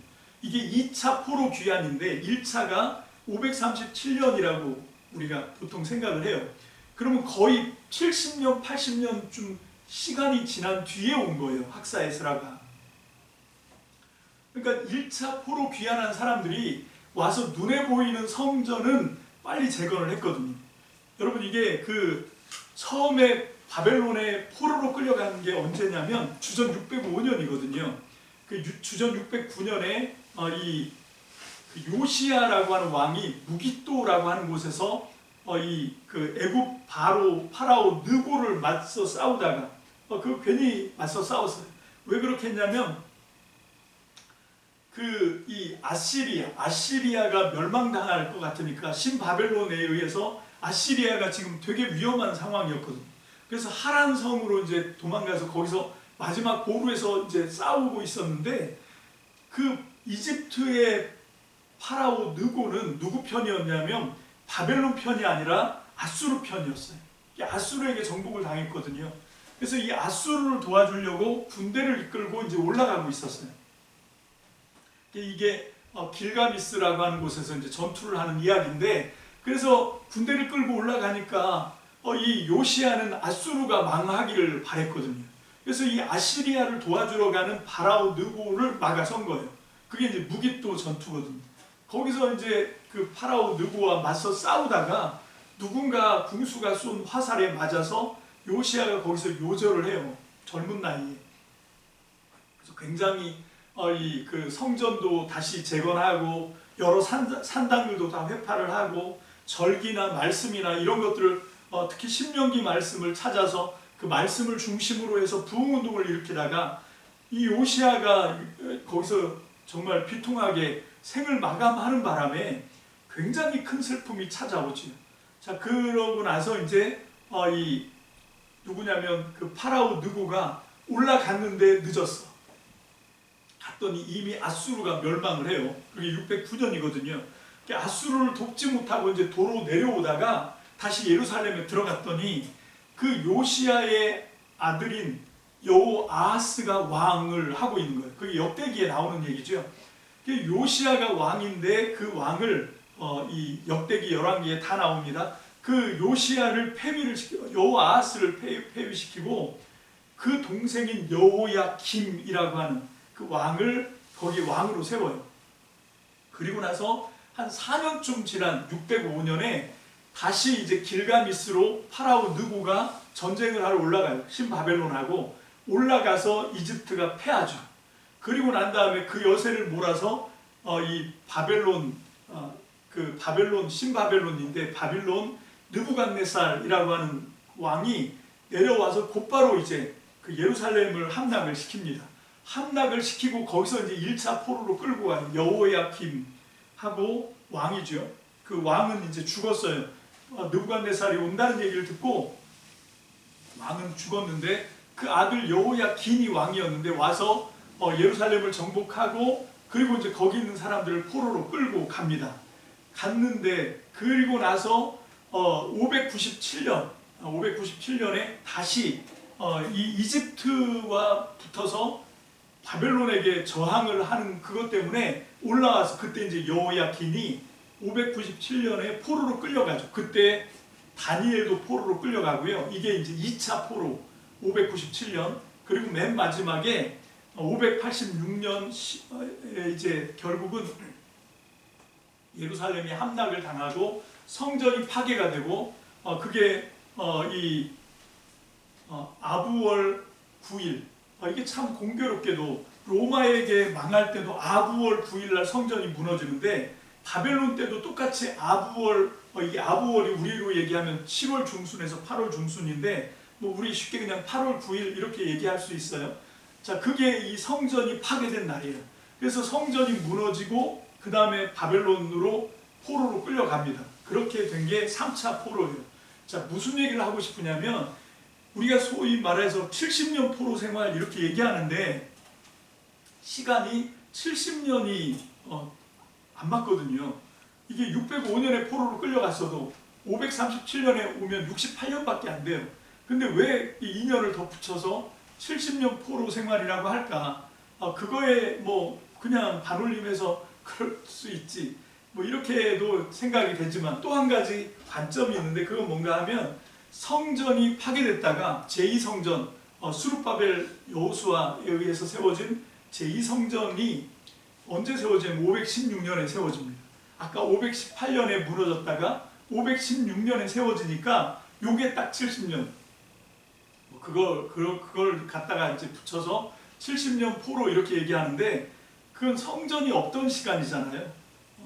이게 2차 포로 귀환인데 1차가 537년이라고 우리가 보통 생각을 해요. 그러면 거의 70년, 80년쯤 시간이 지난 뒤에 온 거예요. 학사 에스라가. 그러니까 1차 포로 귀환한 사람들이 와서 눈에 보이는 성전은 빨리 재건을 했거든요. 여러분 이게 그 처음에 바벨론에 포로로 끌려가는 게 언제냐면 주전 605년이거든요. 그 주전 609년에 이 요시야라고 하는 왕이 무깃도라고 하는 곳에서 이 그 애굽 파라오 느고를 맞서 싸우다가 그 괜히 맞서 싸웠어요. 왜 그렇게 했냐면 그 이 아시리아가 멸망당할 것 같으니까 신바벨론에 의해서 아시리아가 지금 되게 위험한 상황이었거든요. 그래서 하란 성으로 이제 도망가서 거기서 마지막 고루에서 이제 싸우고 있었는데 그 이집트의 파라오 느고는 누구 편이었냐면 바벨론 편이 아니라 아수르 편이었어요. 아수르에게 정복을 당했거든요. 그래서 이 아수르를 도와주려고 군대를 이끌고 이제 올라가고 있었어요. 이게 길가미스라고 하는 곳에서 이제 전투를 하는 이야기인데, 그래서 군대를 끌고 올라가니까 이 요시야는 아수르가 망하기를 바랬거든요. 그래서 이 아시리아를 도와주러 가는 파라오 느고를 막아선 거예요. 그게 이제 무깃도 전투거든요. 거기서 이제 그 파라오 느고와 맞서 싸우다가 누군가 궁수가 쏜 화살에 맞아서 요시야가 거기서 요절을 해요. 젊은 나이에. 그래서 굉장히 이 그 성전도 다시 재건하고 여러 산당들도 다 회파를 하고 절기나 말씀이나 이런 것들을 특히 신명기 말씀을 찾아서 그 말씀을 중심으로 해서 부흥운동을 일으키다가 이 요시야가 거기서 정말 비통하게 생을 마감하는 바람에 굉장히 큰 슬픔이 찾아오죠. 자, 그러고 나서 이제 이 누구냐면 그 파라오 느고가 올라갔는데 늦었어. 갔더니 이미 아수르가 멸망을 해요. 그게 609년이거든요. 아수르를 돕지 못하고 이제 도로 내려오다가 다시 예루살렘에 들어갔더니 그 요시야의 아들인 여호아하스가 왕을 하고 있는 거예요. 그게 역대기에 나오는 얘기죠. 요시야가 왕인데 그 왕을 이 역대기 11기에 다 나옵니다. 그 요시야를 폐위를 시키고 여호아하스를 폐위시키고 그 동생인 여호야김이라고 하는 그 왕을 거기 왕으로 세워요. 그리고 나서 한 4년쯤 지난 605년에 다시 이제 길가미스로 파라오 느고가 전쟁을 하러 올라가요. 신바벨론하고 올라가서 이집트가 패하죠. 그리고 난 다음에 그 여세를 몰아서 이 바벨론 그 바벨론 신바벨론인데 바빌론 느부갓네살이라고 하는 왕이 내려와서 곧바로 이제 그 예루살렘을 함락을 시킵니다. 함락을 시키고 거기서 이제 1차 포로로 끌고 가는 여호야김하고 왕이죠. 그 왕은 이제 죽었어요. 느부갓네살이 온다는 얘기를 듣고 왕은 죽었는데 그 아들 여호야긴이 왕이었는데 와서 예루살렘을 정복하고 그리고 이제 거기 있는 사람들을 포로로 끌고 갑니다. 갔는데 그리고 나서 597년에 다시 이 이집트와 붙어서 바벨론에게 저항을 하는 그것 때문에 올라와서 그때 이제 여호야긴이 597년에 포로로 끌려가죠. 그때 다니엘도 포로로 끌려가고요. 이게 이제 2차 포로 597년 그리고 맨 마지막에 586년 이제 결국은 예루살렘이 함락을 당하고 성전이 파괴가 되고 그게 이 아부월 9일 이게 참 공교롭게도 로마에게 망할 때도 아부월 9일날 성전이 무너지는데 바벨론 때도 똑같이 아부월 이게 아부월이 우리로 얘기하면 7월 중순에서 8월 중순인데 뭐 우리 쉽게 그냥 8월 9일 이렇게 얘기할 수 있어요. 자, 그게 이 성전이 파괴된 날이에요. 그래서 성전이 무너지고 그 다음에 바벨론으로 포로로 끌려갑니다. 그렇게 된 게 3차 포로예요. 자, 무슨 얘기를 하고 싶으냐면 우리가 소위 말해서 70년 포로 생활 이렇게 얘기하는데 시간이 70년이 안 맞거든요. 이게 605년에 포로로 끌려갔어도 537년에 오면 68년밖에 안 돼요. 근데 왜 이 2년을 더 붙여서 70년 포로 생활이라고 할까? 그거에 뭐 그냥 반올림해서 그럴 수 있지. 뭐 이렇게도 생각이 되지만 또 한 가지 관점이 있는데 그건 뭔가 하면 성전이 파괴됐다가 제2성전 수룹바벨 여호수아에 의해서 세워진 제2성전이 언제 세워지냐면 516년에 세워집니다. 아까 518년에 무너졌다가 516년에 세워지니까 요게 딱 70년. 그걸 갖다가 이제 붙여서 70년 포로 이렇게 얘기하는데 그건 성전이 없던 시간이잖아요.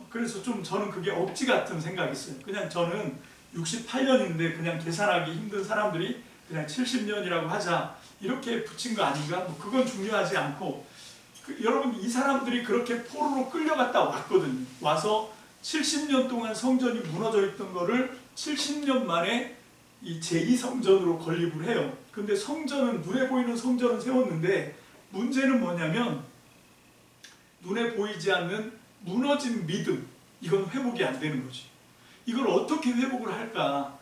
그래서 좀 저는 그게 억지 같은 생각이 있어요. 그냥 저는 68년인데 그냥 계산하기 힘든 사람들이 그냥 70년이라고 하자 이렇게 붙인 거 아닌가? 뭐 그건 중요하지 않고 여러분 이 사람들이 그렇게 포로로 끌려갔다 왔거든요. 와서 70년 동안 성전이 무너져 있던 거를 70년 만에 이 제2성전으로 건립을 해요. 근데 성전은 눈에 보이는 성전은 세웠는데 문제는 뭐냐면 눈에 보이지 않는 무너진 믿음, 이건 회복이 안 되는 거지. 이걸 어떻게 회복을 할까?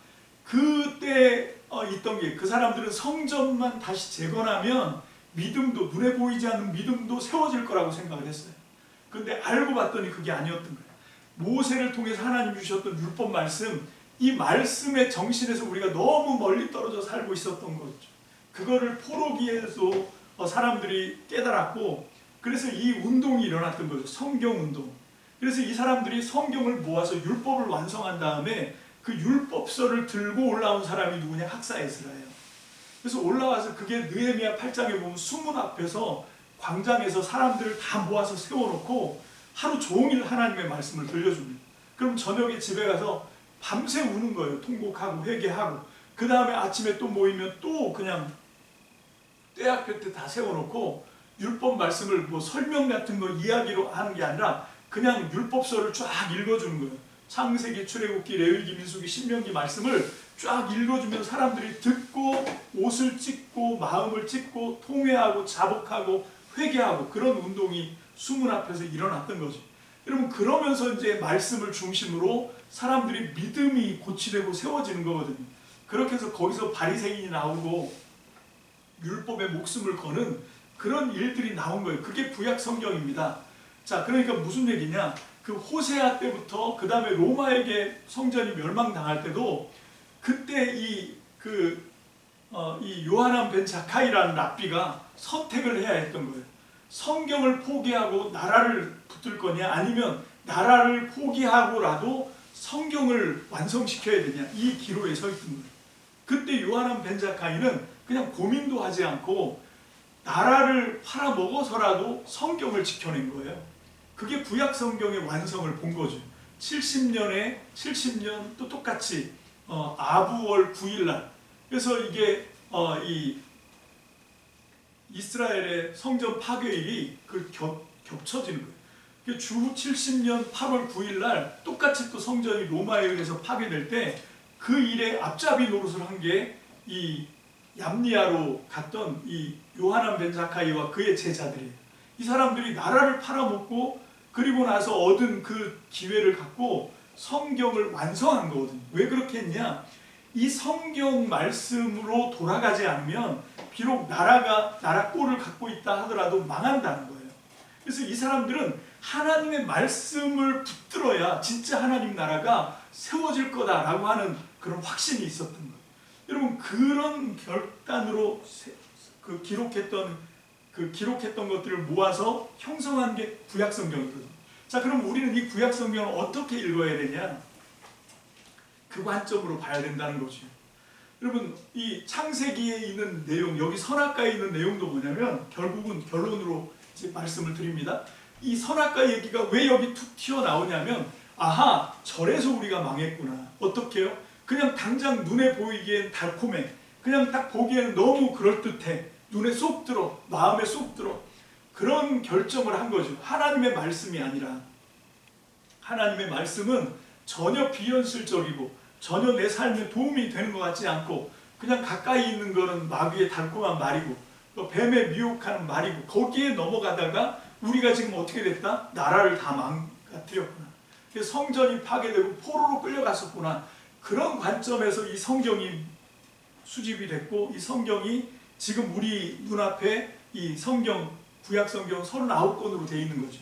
그때 있던 게 그 사람들은 성전만 다시 재건하면 믿음도 눈에 보이지 않는 믿음도 세워질 거라고 생각을 했어요. 근데 알고 봤더니 그게 아니었던 거예요. 모세를 통해서 하나님 주셨던 율법 말씀, 이 말씀의 정신에서 우리가 너무 멀리 떨어져 살고 있었던 거죠. 그거를 포로기에서 사람들이 깨달았고 그래서 이 운동이 일어났던 거죠. 성경운동. 그래서 이 사람들이 성경을 모아서 율법을 완성한 다음에 그 율법서를 들고 올라온 사람이 누구냐? 학사에스라예요. 그래서 올라와서 그게 느헤미야 8장에 보면 수문 앞에서 광장에서 사람들을 다 모아서 세워놓고 하루 종일 하나님의 말씀을 들려줍니다. 그럼 저녁에 집에 가서 밤새 우는 거예요. 통곡하고 회개하고. 그 다음에 아침에 또 모이면 또 그냥 떼학볕 때 다 세워놓고 율법 말씀을 뭐 설명 같은 거 이야기로 하는 게 아니라 그냥 율법서를 쫙 읽어주는 거예요. 창세기, 출애굽기, 레위기, 민수기, 신명기 말씀을 쫙 읽어주면 사람들이 듣고 옷을 찢고 마음을 찢고 통회하고 자복하고 회개하고 그런 운동이 수문 앞에서 일어났던 거죠. 여러분 그러면서 이제 말씀을 중심으로 사람들이 믿음이 고치되고 세워지는 거거든요. 그렇게 해서 거기서 바리새인이 나오고 율법에 목숨을 거는 그런 일들이 나온 거예요. 그게 구약 성경입니다. 자, 그러니까 무슨 얘기냐? 그 호세아 때부터 그 다음에 로마에게 성전이 멸망당할 때도 그때 이 요하난 벤 자카이라는 랍비가 선택을 해야 했던 거예요. 성경을 포기하고 나라를 붙들 거냐 아니면 나라를 포기하고라도 성경을 완성시켜야 되냐 이 기로에 서 있던 거예요. 그때 요하난 벤 자카이는 그냥 고민도 하지 않고 나라를 팔아먹어서라도 성경을 지켜낸 거예요. 그게 구약 성경의 완성을 본 거죠. 70년 또 똑같이 아부월 9일날 그래서 이게 이 이스라엘의 성전 파괴일이 겹쳐지는 거예요. 주 70년 8월 9일날 똑같이 또 성전이 로마에 의해서 파괴될 때 그 일에 앞잡이 노릇을 한 게 이 얌니아로 갔던 이 요하난 벤 자카이와 그의 제자들이에요. 이 사람들이 나라를 팔아먹고 그리고 나서 얻은 그 기회를 갖고 성경을 완성한 거거든요. 왜 그렇게 했냐? 이 성경 말씀으로 돌아가지 않으면 비록 나라 꼴을 갖고 있다 하더라도 망한다는 거예요. 그래서 이 사람들은 하나님의 말씀을 붙들어야 진짜 하나님 나라가 세워질 거다라고 하는 그런 확신이 있었던 거예요. 여러분 그런 결단으로 기록했던 것들을 모아서 형성한 게 구약 성경이거든요. 자, 그럼 우리는 이 구약 성경을 어떻게 읽어야 되냐? 그 관점으로 봐야 된다는 거죠. 여러분 이 창세기에 있는 내용, 여기 선악과에 있는 내용도 뭐냐면 결국은 결론으로 이제 말씀을 드립니다. 이 선악과 얘기가 왜 여기 툭 튀어나오냐면 아하, 저래서 우리가 망했구나. 어떻게요? 그냥 당장 눈에 보이기엔 달콤해. 그냥 딱 보기에는 너무 그럴듯해. 눈에 쏙 들어. 마음에 쏙 들어. 그런 결정을 한 거죠. 하나님의 말씀이 아니라. 하나님의 말씀은 전혀 비현실적이고 전혀 내 삶에 도움이 되는 것 같지 않고 그냥 가까이 있는 거는 마귀의 달콤한 말이고 또 뱀의 미혹하는 말이고 거기에 넘어가다가 우리가 지금 어떻게 됐다? 나라를 다 망가뜨렸구나. 성전이 파괴되고 포로로 끌려갔었구나. 그런 관점에서 이 성경이 수집이 됐고 이 성경이 지금 우리 눈앞에 이 성경, 구약 성경 39권으로 되어 있는 거죠.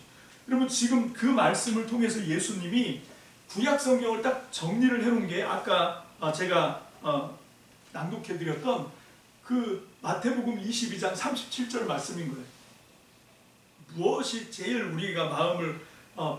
여러분 지금 그 말씀을 통해서 예수님이 구약 성경을 딱 정리를 해놓은 게 아까 제가 낭독해드렸던 그 마태복음 22장 37절 말씀인 거예요. 무엇이 제일 우리가 마음을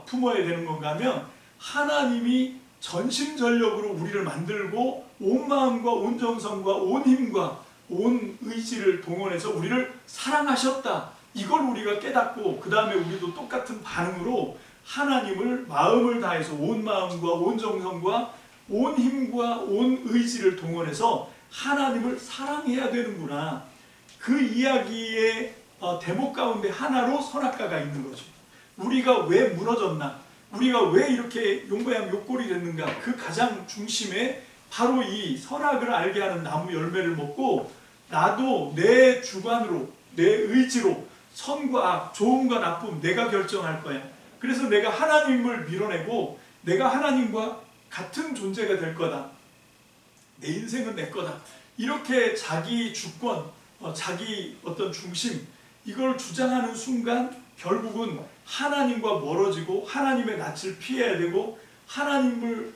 품어야 되는 건가 하면 하나님이 전심전력으로 우리를 만들고 온 마음과 온 정성과 온 힘과 온 의지를 동원해서 우리를 사랑하셨다. 이걸 우리가 깨닫고 그 다음에 우리도 똑같은 반응으로 하나님을 마음을 다해서 온 마음과 온 정성과 온 힘과 온 의지를 동원해서 하나님을 사랑해야 되는구나. 그 이야기의 대목 가운데 하나로 선악과가 있는 거죠. 우리가 왜 무너졌나? 우리가 왜 이렇게 용과양 욕골이 됐는가? 그 가장 중심에 바로 이 선악을 알게 하는 나무 열매를 먹고 나도 내 주관으로 내 의지로 선과 악, 좋음과 나쁨 내가 결정할 거야. 그래서 내가 하나님을 밀어내고 내가 하나님과 같은 존재가 될 거다. 내 인생은 내 거다. 이렇게 자기 주권, 자기 어떤 중심 이걸 주장하는 순간 결국은 하나님과 멀어지고 하나님의 낯을 피해야 되고 하나님을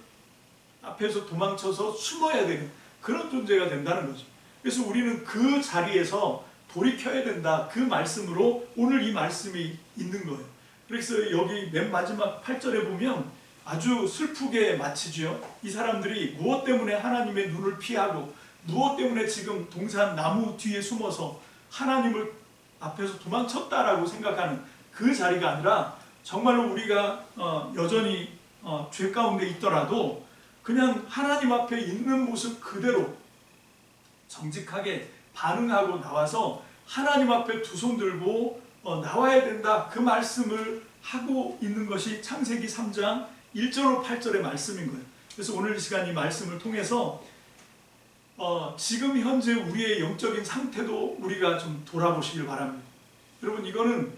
앞에서 도망쳐서 숨어야 되는 그런 존재가 된다는 거죠. 그래서 우리는 그 자리에서 돌이켜야 된다. 그 말씀으로 오늘 이 말씀이 있는 거예요. 그래서 여기 맨 마지막 8절에 보면 아주 슬프게 마치죠. 이 사람들이 무엇 때문에 하나님의 눈을 피하고 무엇 때문에 지금 동산 나무 뒤에 숨어서 하나님을 앞에서 도망쳤다라고 생각하는 그 자리가 아니라 정말로 우리가 여전히 죄 가운데 있더라도 그냥 하나님 앞에 있는 모습 그대로 정직하게 반응하고 나와서 하나님 앞에 두 손 들고 나와야 된다. 그 말씀을 하고 있는 것이 창세기 3장 1절로 8절의 말씀인 거예요. 그래서 오늘 이 시간 이 말씀을 통해서 지금 현재 우리의 영적인 상태도 우리가 좀 돌아보시길 바랍니다. 여러분 이거는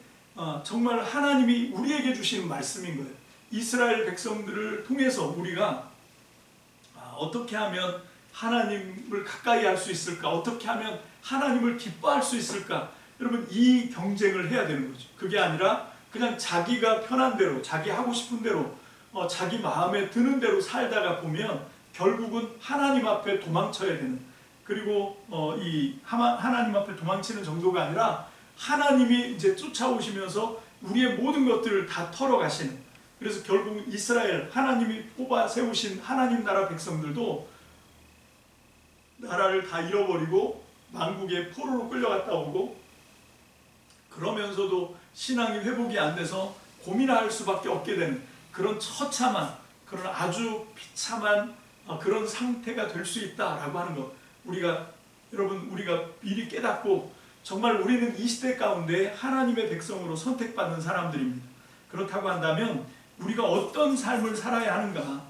정말 하나님이 우리에게 주시는 말씀인 거예요. 이스라엘 백성들을 통해서 우리가 어떻게 하면 하나님을 가까이 할 수 있을까? 어떻게 하면 하나님을 기뻐할 수 있을까? 여러분 이 경쟁을 해야 되는 거죠. 그게 아니라 그냥 자기가 편한 대로 자기 하고 싶은 대로 자기 마음에 드는 대로 살다가 보면 결국은 하나님 앞에 도망쳐야 되는, 그리고 이 하나님 앞에 도망치는 정도가 아니라 하나님이 이제 쫓아오시면서 우리의 모든 것들을 다 털어가시는, 그래서 결국 이스라엘 하나님이 뽑아 세우신 하나님 나라 백성들도 나라를 다 잃어버리고 만국의 포로로 끌려갔다 오고 그러면서도 신앙이 회복이 안 돼서 고민할 수밖에 없게 되는 그런 처참한, 그런 아주 비참한 그런 상태가 될 수 있다라고 하는 것, 여러분 우리가 미리 깨닫고 정말 우리는 이 시대 가운데 하나님의 백성으로 선택받는 사람들입니다. 그렇다고 한다면 우리가 어떤 삶을 살아야 하는가?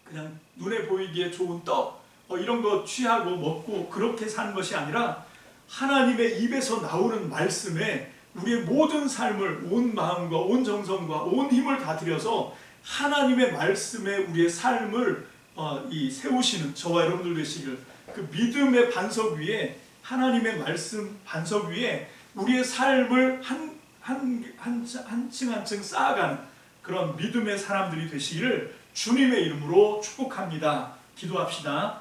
그냥 눈에 보이기에 좋은 떡 이런 거 취하고 먹고 그렇게 사는 것이 아니라 하나님의 입에서 나오는 말씀에 우리의 모든 삶을 온 마음과 온 정성과 온 힘을 다 들여서 하나님의 말씀에 우리의 삶을 세우시는 저와 여러분들 되시길, 그 믿음의 반석 위에 하나님의 말씀 반석 위에 우리의 삶을 한 층 한 층 쌓아가는 그런 믿음의 사람들이 되시기를 주님의 이름으로 축복합니다. 기도합시다.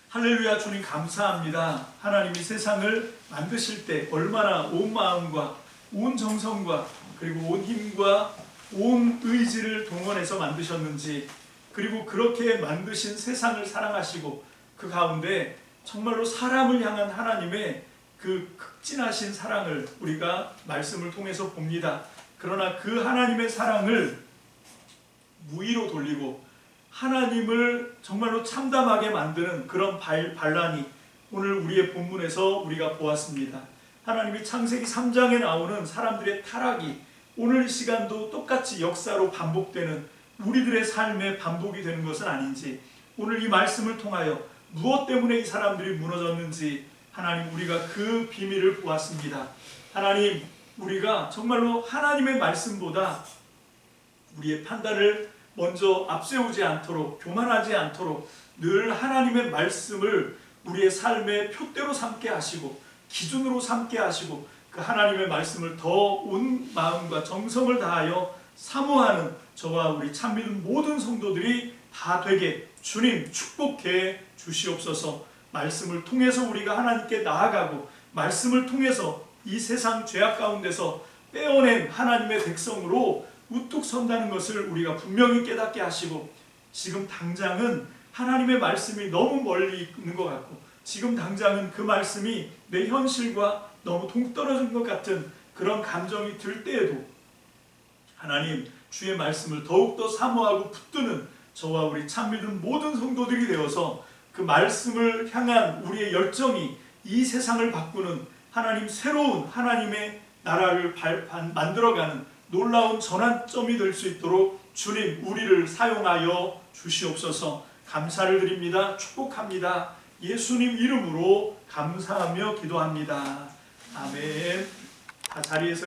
할렐루야. 주님 감사합니다. 하나님이 세상을 만드실 때 얼마나 온 마음과 온 정성과 그리고 온 힘과 온 의지를 동원해서 만드셨는지, 그리고 그렇게 만드신 세상을 사랑하시고 그 가운데 정말로 사람을 향한 하나님의 그 극진하신 사랑을 우리가 말씀을 통해서 봅니다. 그러나 그 하나님의 사랑을 무의로 돌리고 하나님을 정말로 참담하게 만드는 그런 반란이 오늘 우리의 본문에서 우리가 보았습니다. 하나님이 창세기 3장에 나오는 사람들의 타락이 오늘 이 시간도 똑같이 역사로 반복되는 우리들의 삶의 반복이 되는 것은 아닌지, 오늘 이 말씀을 통하여 무엇 때문에 이 사람들이 무너졌는지 하나님 우리가 그 비밀을 보았습니다. 하나님 우리가 정말로 하나님의 말씀보다 우리의 판단을 먼저 앞세우지 않도록, 교만하지 않도록 늘 하나님의 말씀을 우리의 삶의 표대로 삼게 하시고 기준으로 삼게 하시고 그 하나님의 말씀을 더 온 마음과 정성을 다하여 사모하는 저와 우리 참믿음 모든 성도들이 다 되게 주님 축복해 주시옵소서. 말씀을 통해서 우리가 하나님께 나아가고 말씀을 통해서 이 세상 죄악 가운데서 빼어낸 하나님의 백성으로 우뚝 선다는 것을 우리가 분명히 깨닫게 하시고, 지금 당장은 하나님의 말씀이 너무 멀리 있는 것 같고 지금 당장은 그 말씀이 내 현실과 너무 동떨어진 것 같은 그런 감정이 들 때에도 하나님 주의 말씀을 더욱더 사모하고 붙드는 저와 우리 참믿음 모든 성도들이 되어서 그 말씀을 향한 우리의 열정이 이 세상을 바꾸는 하나님 새로운 하나님의 나라를 만들어가는 놀라운 전환점이 될 수 있도록 주님 우리를 사용하여 주시옵소서. 감사를 드립니다. 축복합니다. 예수님 이름으로 감사하며 기도합니다. 아멘. 다 자리에서